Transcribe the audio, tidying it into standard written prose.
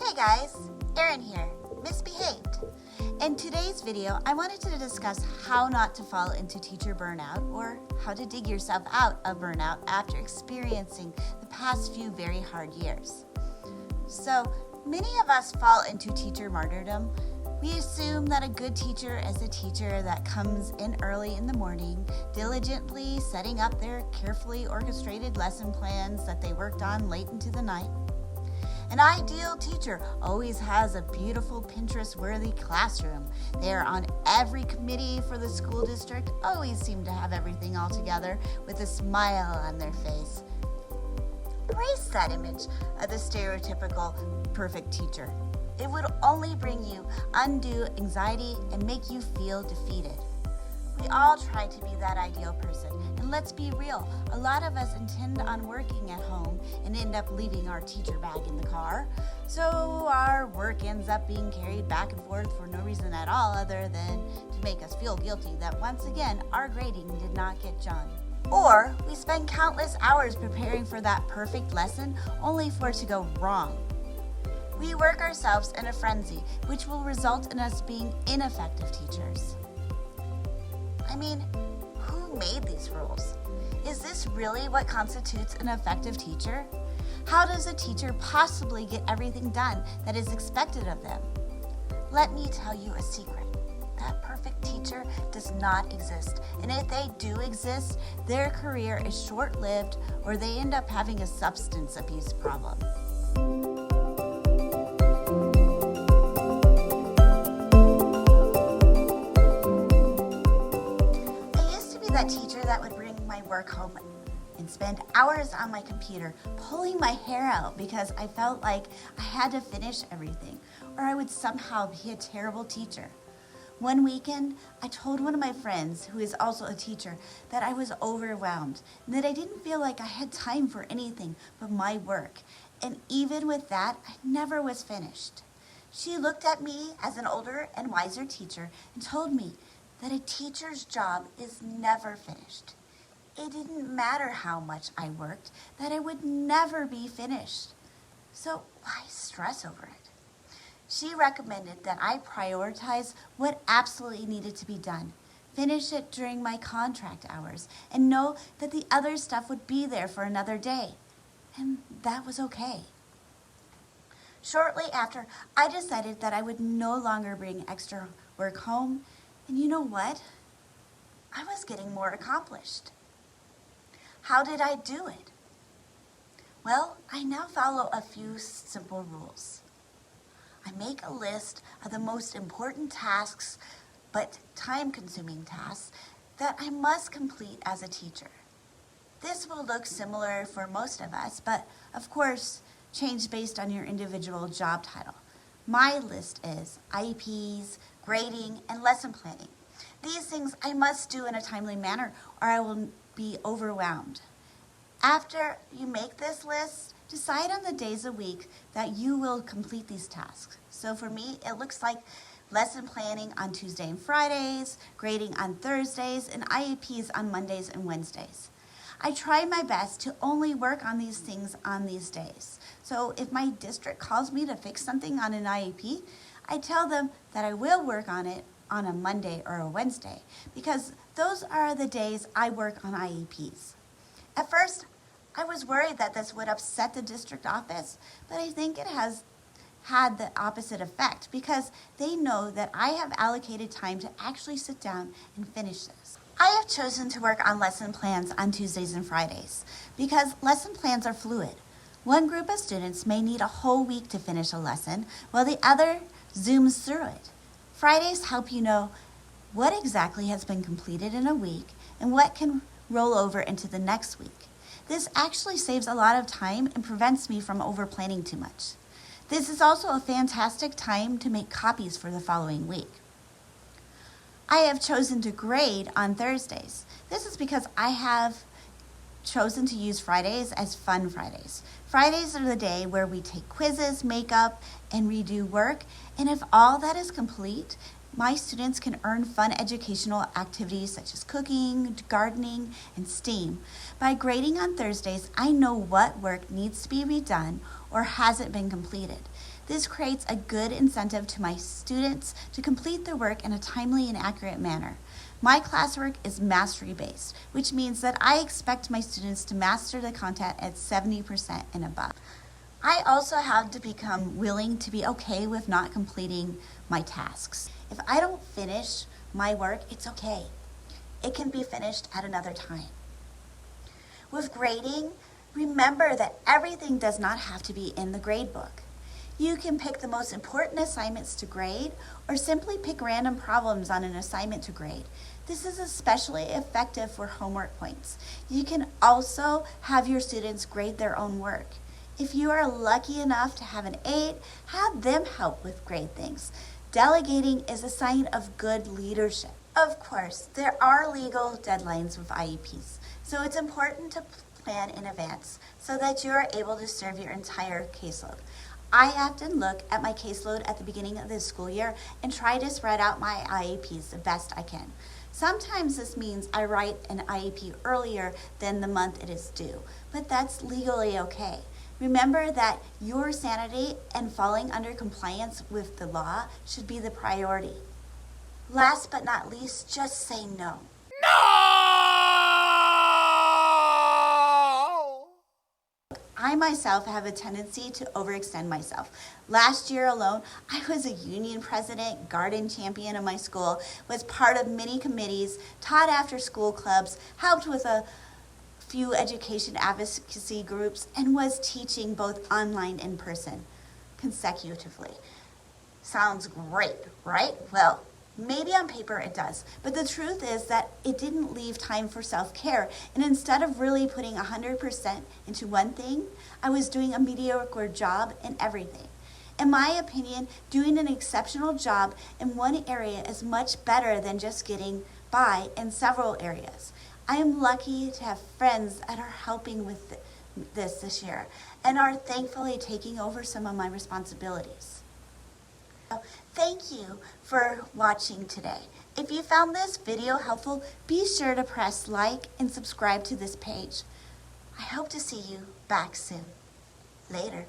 Hey guys, Erin here, Misbehaved. In today's video, I wanted to discuss how not to fall into teacher burnout or how to dig yourself out of burnout after experiencing the past few very hard years. So, many of us fall into teacher martyrdom. We assume that a good teacher is a teacher that comes in early in the morning, diligently setting up their carefully orchestrated lesson plans that they worked on late into the night. An ideal teacher always has a beautiful Pinterest-worthy classroom. They are on every committee for the school district, always seem to have everything all together with a smile on their face. Erase that image of the stereotypical perfect teacher. It would only bring you undue anxiety and make you feel defeated. We all try to be that ideal person, and let's be real, a lot of us intend on working at home and end up leaving our teacher bag in the car, so our work ends up being carried back and forth for no reason at all other than to make us feel guilty that once again our grading did not get done. Or we spend countless hours preparing for that perfect lesson only for it to go wrong. We work ourselves in a frenzy, which will result in us being ineffective teachers. I mean, who made these rules? Is this really what constitutes an effective teacher? How does a teacher possibly get everything done that is expected of them? Let me tell you a secret. That perfect teacher does not exist. And if they do exist, their career is short-lived or they end up having a substance abuse problem. That teacher that would bring my work home and spend hours on my computer pulling my hair out because I felt like I had to finish everything or I would somehow be a terrible teacher. One weekend, I told one of my friends, who is also a teacher, that I was overwhelmed and that I didn't feel like I had time for anything but my work. And even with that, I never was finished. She looked at me as an older and wiser teacher and told me that a teacher's job is never finished. It didn't matter how much I worked, that it would never be finished. So why stress over it? She recommended that I prioritize what absolutely needed to be done, finish it during my contract hours, and know that the other stuff would be there for another day. And that was okay. Shortly after, I decided that I would no longer bring extra work home. And you know what? I was getting more accomplished. How did I do it? Well, I now follow a few simple rules. I make a list of the most important tasks, but time-consuming tasks, that I must complete as a teacher. This will look similar for most of us, but of course, change based on your individual job title. My list is IEPs, grading, and lesson planning. These things I must do in a timely manner or I will be overwhelmed. After you make this list, decide on the days a week that you will complete these tasks. So for me, it looks like lesson planning on Tuesday and Fridays, grading on Thursdays, and IEPs on Mondays and Wednesdays. I try my best to only work on these things on these days. So if my district calls me to fix something on an IEP, I tell them that I will work on it on a Monday or a Wednesday because those are the days I work on IEPs. At first, I was worried that this would upset the district office, but I think it has had the opposite effect because they know that I have allocated time to actually sit down and finish this. I have chosen to work on lesson plans on Tuesdays and Fridays because lesson plans are fluid. One group of students may need a whole week to finish a lesson, while the other zooms through it. Fridays help you know what exactly has been completed in a week and what can roll over into the next week. This actually saves a lot of time and prevents me from over-planning too much. This is also a fantastic time to make copies for the following week. I have chosen to grade on Thursdays. This is because I have chosen to use Fridays as fun Fridays. Fridays are the day where we take quizzes, makeup, and redo work. And if all that is complete, my students can earn fun educational activities such as cooking, gardening, and STEAM. By grading on Thursdays, I know what work needs to be redone or hasn't been completed. This creates a good incentive to my students to complete their work in a timely and accurate manner. My classwork is mastery-based, which means that I expect my students to master the content at 70% and above. I also have to become willing to be okay with not completing my tasks. If I don't finish my work, it's okay. It can be finished at another time. With grading, remember that everything does not have to be in the grade book. You can pick the most important assignments to grade or simply pick random problems on an assignment to grade. This is especially effective for homework points. You can also have your students grade their own work. If you are lucky enough to have an aide, have them help with grade things. Delegating is a sign of good leadership. Of course, there are legal deadlines with IEPs, so it's important to plan in advance so that you are able to serve your entire caseload. I often look at my caseload at the beginning of the school year and try to spread out my IEPs the best I can. Sometimes this means I write an IEP earlier than the month it is due, but that's legally okay. Remember that your sanity and falling under compliance with the law should be the priority. Last but not least, just say no. I myself have a tendency to overextend myself. Last year alone, I was a union president, garden champion of my school, was part of many committees, taught after school clubs, helped with a few education advocacy groups, and was teaching both online and in person consecutively. Sounds great, right? Well, maybe on paper it does, but the truth is that it didn't leave time for self-care, and instead of really putting 100% into one thing, I was doing a mediocre job in everything. In my opinion, doing an exceptional job in one area is much better than just getting by in several areas. I am lucky to have friends that are helping with this year and are thankfully taking over some of my responsibilities. Thank you for watching today. If you found this video helpful, be sure to press like and subscribe to this page. I hope to see you back soon. Later.